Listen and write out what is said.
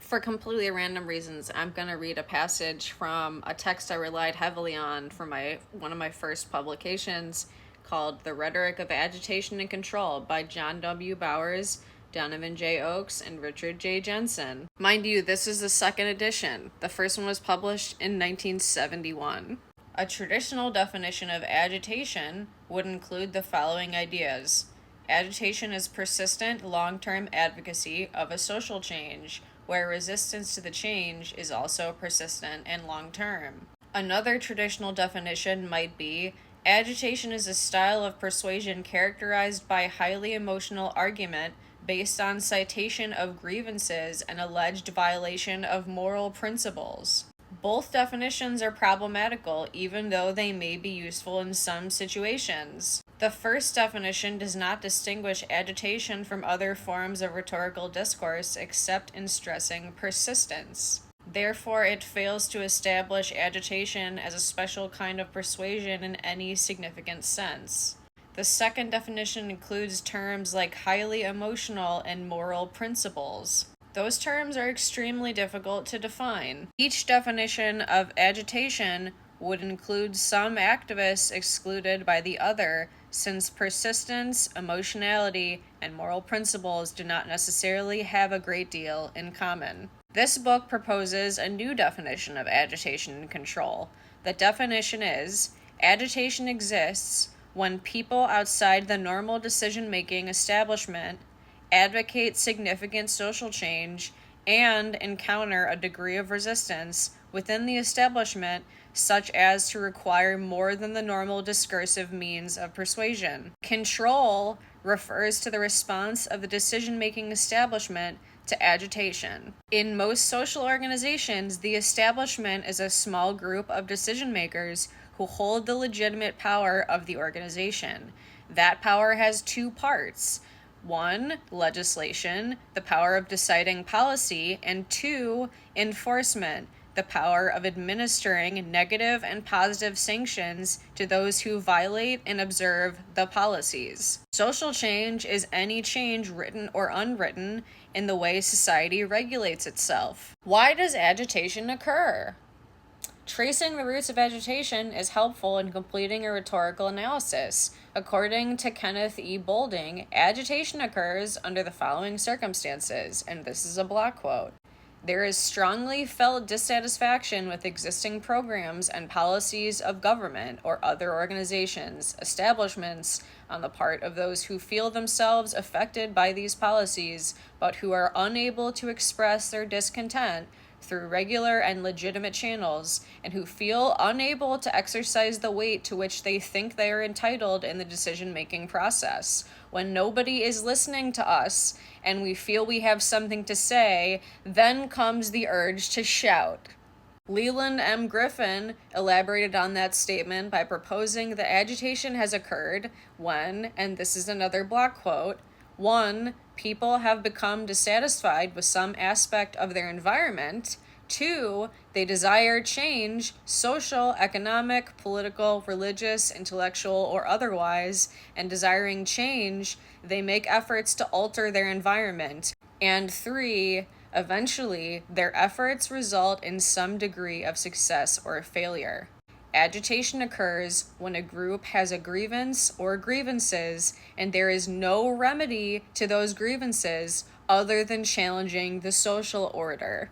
For completely random reasons, I'm going to read a passage from a text I relied heavily on for one of my first publications called The Rhetoric of Agitation and Control by John W. Bowers, Donovan J. Oakes, and Richard J. Jensen. Mind you, this is the second edition. The first one was published in 1971. A traditional definition of agitation would include the following ideas. Agitation is persistent, long-term advocacy of a social change, where resistance to the change is also persistent and long-term. Another traditional definition might be, agitation is a style of persuasion characterized by highly emotional argument based on citation of grievances and alleged violation of moral principles. Both definitions are problematical, even though they may be useful in some situations. The first definition does not distinguish agitation from other forms of rhetorical discourse except in stressing persistence. Therefore, it fails to establish agitation as a special kind of persuasion in any significant sense. The second definition includes terms like highly emotional and moral principles. Those terms are extremely difficult to define. Each definition of agitation would include some activists excluded by the other, since persistence, emotionality, and moral principles do not necessarily have a great deal in common. This book proposes a new definition of agitation and control. The definition is, agitation exists when people outside the normal decision-making establishment advocate significant social change and encounter a degree of resistance within the establishment such as to require more than the normal discursive means of persuasion. Control refers to the response of the decision-making establishment to agitation. In most social organizations, the establishment is a small group of decision-makers who hold the legitimate power of the organization. That power has two parts. 1, legislation, the power of deciding policy, and 2, enforcement, the power of administering negative and positive sanctions to those who violate and observe the policies. Social change is any change, written or unwritten, in the way society regulates itself. Why does agitation occur? Tracing the roots of agitation is helpful in completing a rhetorical analysis. According to Kenneth E. Boulding, agitation occurs under the following circumstances, and this is a block quote. There is strongly felt dissatisfaction with existing programs and policies of government or other organizations, establishments, on the part of those who feel themselves affected by these policies, but who are unable to express their discontent through regular and legitimate channels, and who feel unable to exercise the weight to which they think they are entitled in the decision-making process. When nobody is listening to us, and we feel we have something to say, then comes the urge to shout. Leland M. Griffin elaborated on that statement by proposing that agitation has occurred when, and this is another block quote, 1, people have become dissatisfied with some aspect of their environment. 2, they desire change, social, economic, political, religious, intellectual, or otherwise, and desiring change, they make efforts to alter their environment. And 3, eventually, their efforts result in some degree of success or failure. Agitation occurs when a group has a grievance or grievances, and there is no remedy to those grievances other than challenging the social order.